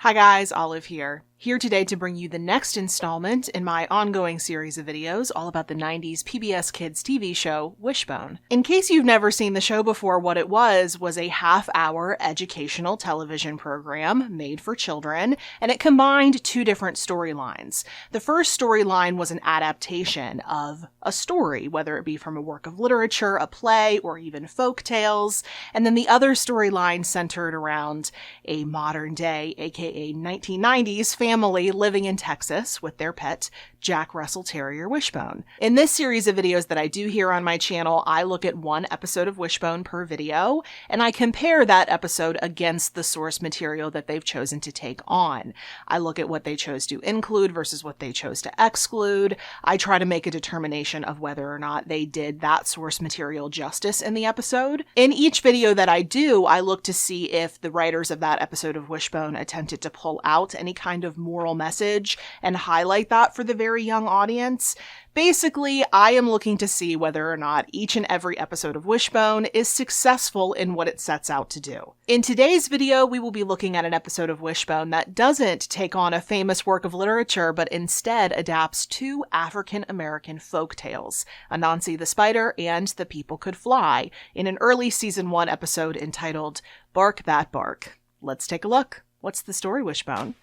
Hi guys, Olive here. Here today to bring you the next installment in my ongoing series of videos all about the 90s PBS Kids TV show, Wishbone. In case you've never seen the show before, what it was a half-hour educational television program made for children, and it combined two different storylines. The first storyline was an adaptation of a story, whether it be from a work of literature, a play, or even folk tales, and then the other storyline centered around a modern-day, aka 1990s, family living in Texas with their pet, Jack Russell Terrier Wishbone. In this series of videos that I do here on my channel, I look at one episode of Wishbone per video, and I compare that episode against the source material that they've chosen to take on. I look at what they chose to include versus what they chose to exclude. I try to make a determination of whether or not they did that source material justice in the episode. In each video that I do, I look to see if the writers of that episode of Wishbone attempted to pull out any kind of moral message and highlight that for the very young audience. Basically, I am looking to see whether or not each and every episode of Wishbone is successful in what it sets out to do. In today's video, we will be looking at an episode of Wishbone that doesn't take on a famous work of literature, but instead adapts two African-American folk tales, Anansi the Spider and The People Could Fly, in an early season 1 episode entitled Bark That Bark. Let's take a look. What's the story, Wishbone?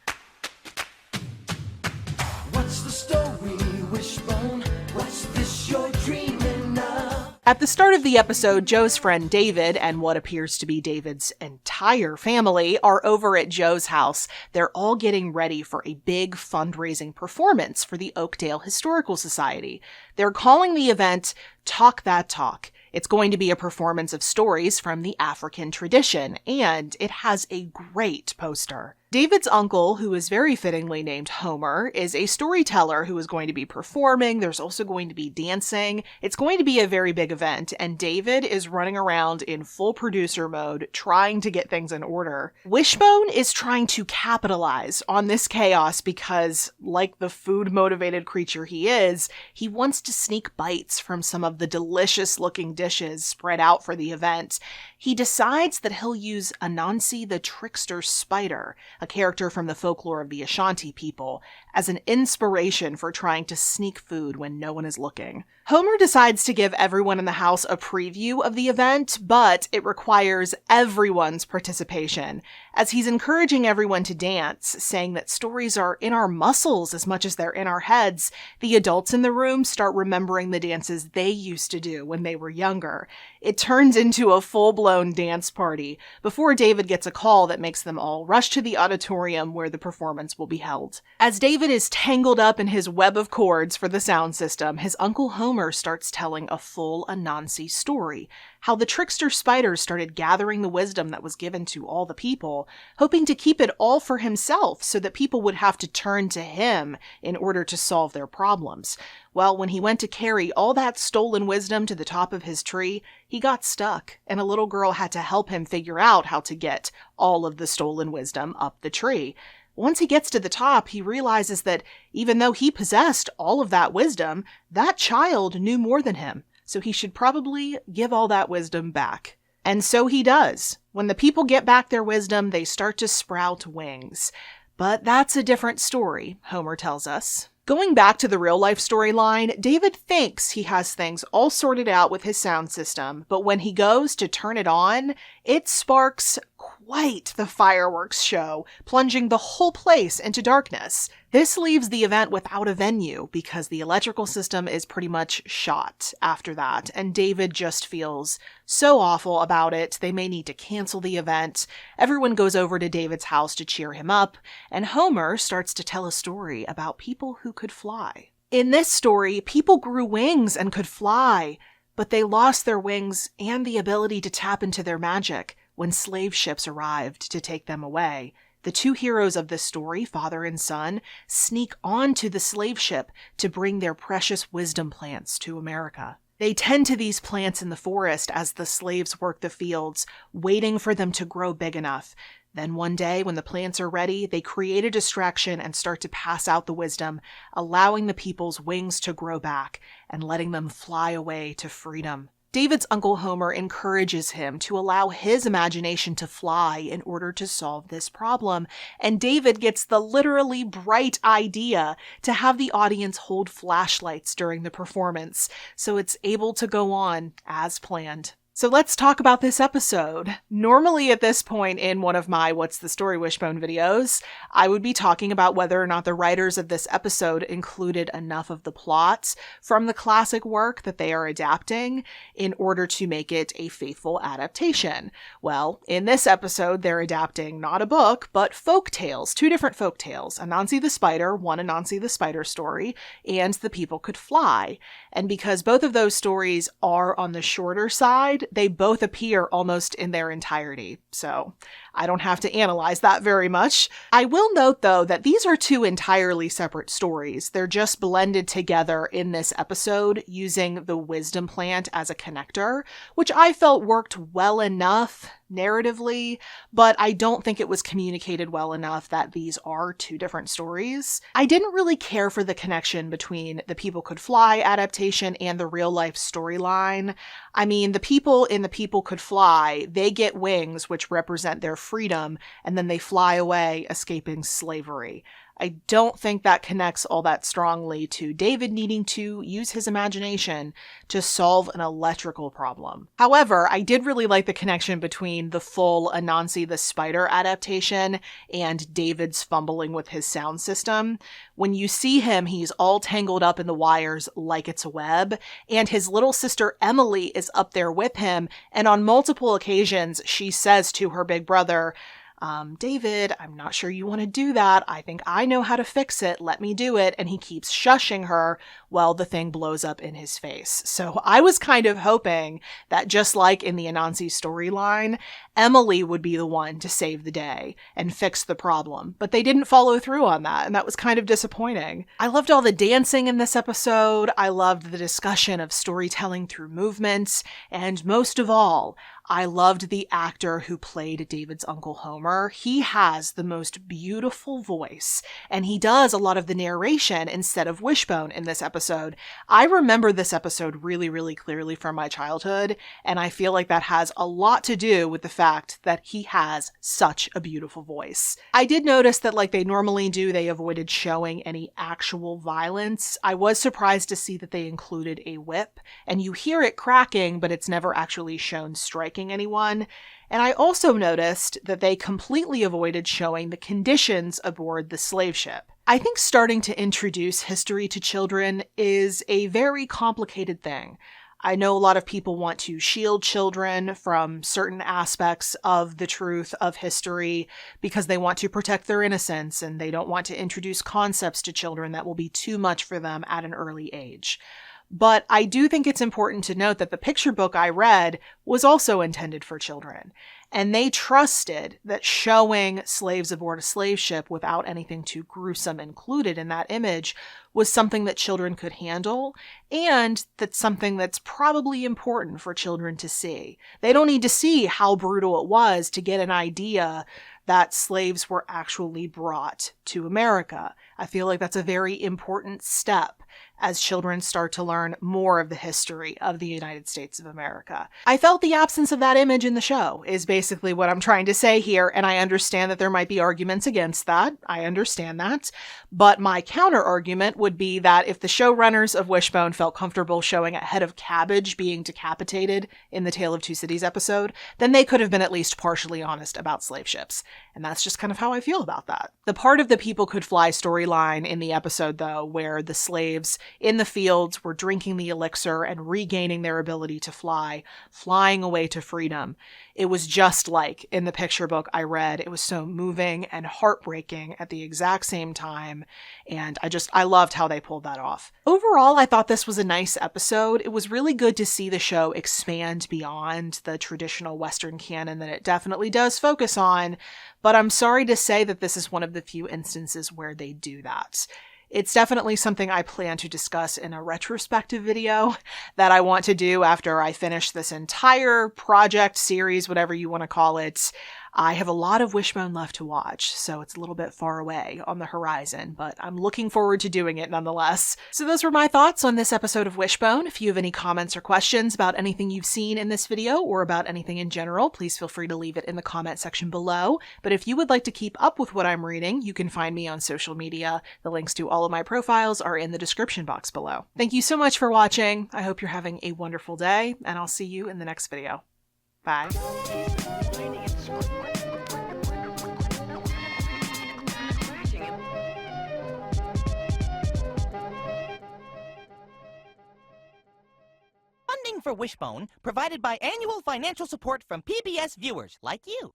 What's the story, Wishbone? What's this you're dreaming of? At the start of the episode, Joe's friend David and what appears to be David's entire family are over at Joe's house. They're all getting ready for a big fundraising performance for the Oakdale Historical Society. They're calling the event Talk That Talk. It's going to be a performance of stories from the African tradition, and it has a great poster. David's uncle, who is very fittingly named Homer, is a storyteller who is going to be performing. There's also going to be dancing. It's going to be a very big event, and David is running around in full producer mode, trying to get things in order. Wishbone is trying to capitalize on this chaos because, like the food-motivated creature he is, he wants to sneak bites from some of the delicious-looking dishes spread out for the event. He decides that he'll use Anansi the trickster spider, a character from the folklore of the Ashanti people, as an inspiration for trying to sneak food when no one is looking. Homer decides to give everyone in the house a preview of the event, but it requires everyone's participation, as he's encouraging everyone to dance, saying that stories are in our muscles as much as they're in our heads. The adults in the room start remembering the dances they used to do when they were younger. It turns into a full-blown dance party before David gets a call that makes them all rush to the auditorium where the performance will be held. As David is tangled up in his web of cords for the sound system, his Uncle Homer starts telling a full Anansi story, how the trickster spiders started gathering the wisdom that was given to all the people, hoping to keep it all for himself so that people would have to turn to him in order to solve their problems. Well, when he went to carry all that stolen wisdom to the top of his tree, he got stuck, and a little girl had to help him figure out how to get all of the stolen wisdom up the tree. Once he gets to the top, he realizes that even though he possessed all of that wisdom, that child knew more than him, so he should probably give all that wisdom back. And so he does. When the people get back their wisdom, they start to sprout wings. But that's a different story, Homer tells us. Going back to the real-life storyline, David thinks he has things all sorted out with his sound system, but when he goes to turn it on, it sparks quite the fireworks show, plunging the whole place into darkness. This leaves the event without a venue because the electrical system is pretty much shot after that, and David just feels so awful about it. They may need to cancel the event. Everyone goes over to David's house to cheer him up, and Homer starts to tell a story about people who could fly. In this story, people grew wings and could fly, but they lost their wings and the ability to tap into their magic when slave ships arrived to take them away. The two heroes of this story, father and son, sneak onto the slave ship to bring their precious wisdom plants to America. They tend to these plants in the forest as the slaves work the fields, waiting for them to grow big enough. Then one day, when the plants are ready, they create a distraction and start to pass out the wisdom, allowing the people's wings to grow back and letting them fly away to freedom. David's Uncle Homer encourages him to allow his imagination to fly in order to solve this problem, and David gets the literally bright idea to have the audience hold flashlights during the performance, so it's able to go on as planned. So let's talk about this episode. Normally at this point in one of my What's the Story Wishbone videos, I would be talking about whether or not the writers of this episode included enough of the plot from the classic work that they are adapting in order to make it a faithful adaptation. Well, in this episode, they're adapting not a book, but folktales, 2 different folktales, Anansi the Spider, one Anansi the Spider story, and The People Could Fly. And because both of those stories are on the shorter side, they both appear almost in their entirety, so I don't have to analyze that very much. I will note, though, that these are 2 entirely separate stories. They're just blended together in this episode using the wisdom plant as a connector, which I felt worked well enough narratively, but I don't think it was communicated well enough that these are 2 different stories. I didn't really care for the connection between the People Could Fly adaptation and the real-life storyline. I mean, the people in The People Could Fly, they get wings, which represent their freedom, and then they fly away, escaping slavery. I don't think that connects all that strongly to David needing to use his imagination to solve an electrical problem. However, I did really like the connection between the full Anansi the Spider adaptation and David's fumbling with his sound system. When you see him, he's all tangled up in the wires like it's a web, and his little sister Emily is up there with him, and on multiple occasions she says to her big brother, David, I'm not sure you want to do that. I think I know how to fix it. Let me do it. And he keeps shushing her while the thing blows up in his face. So I was kind of hoping that just like in the Anansi storyline, Emily would be the one to save the day and fix the problem. But they didn't follow through on that, and that was kind of disappointing. I loved all the dancing in this episode. I loved the discussion of storytelling through movements. And most of all, I loved the actor who played David's Uncle Homer. He has the most beautiful voice, and he does a lot of the narration instead of Wishbone in this episode. I remember this episode really, really clearly from my childhood, and I feel like that has a lot to do with the fact that he has such a beautiful voice. I did notice that, like they normally do, they avoided showing any actual violence. I was surprised to see that they included a whip, and you hear it cracking, but it's never actually shown striking anyone. And I also noticed that they completely avoided showing the conditions aboard the slave ship. I think starting to introduce history to children is a very complicated thing. I know a lot of people want to shield children from certain aspects of the truth of history because they want to protect their innocence and they don't want to introduce concepts to children that will be too much for them at an early age. But I do think it's important to note that the picture book I read was also intended for children. And they trusted that showing slaves aboard a slave ship without anything too gruesome included in that image was something that children could handle, and that's something that's probably important for children to see. They don't need to see how brutal it was to get an idea that slaves were actually brought to America. I feel like that's a very important step as children start to learn more of the history of the United States of America. I felt the absence of that image in the show is basically what I'm trying to say here, and I understand that there might be arguments against that. I understand that. But my counter argument would be that if the showrunners of Wishbone felt comfortable showing a head of cabbage being decapitated in the Tale of Two Cities episode, then they could have been at least partially honest about slave ships. And that's just kind of how I feel about that. The part of the People Could Fly storyline in the episode, though, where the slaves in the fields were drinking the elixir and regaining their ability to fly, flying away to freedom, it was just like in the picture book I read. It was so moving and heartbreaking at the exact same time, and I loved how they pulled that off. Overall, I thought this was a nice episode. It was really good to see the show expand beyond the traditional Western canon that it definitely does focus on, but I'm sorry to say that this is one of the few instances where they do that. It's definitely something I plan to discuss in a retrospective video that I want to do after I finish this entire project, series, whatever you want to call it. I have a lot of Wishbone left to watch, so it's a little bit far away on the horizon, but I'm looking forward to doing it nonetheless. So those were my thoughts on this episode of Wishbone. If you have any comments or questions about anything you've seen in this video or about anything in general, please feel free to leave it in the comment section below. But if you would like to keep up with what I'm reading, you can find me on social media. The links to all of my profiles are in the description box below. Thank you so much for watching. I hope you're having a wonderful day, and I'll see you in the next video. Bye. Funding for Wishbone provided by annual financial support from PBS viewers like you.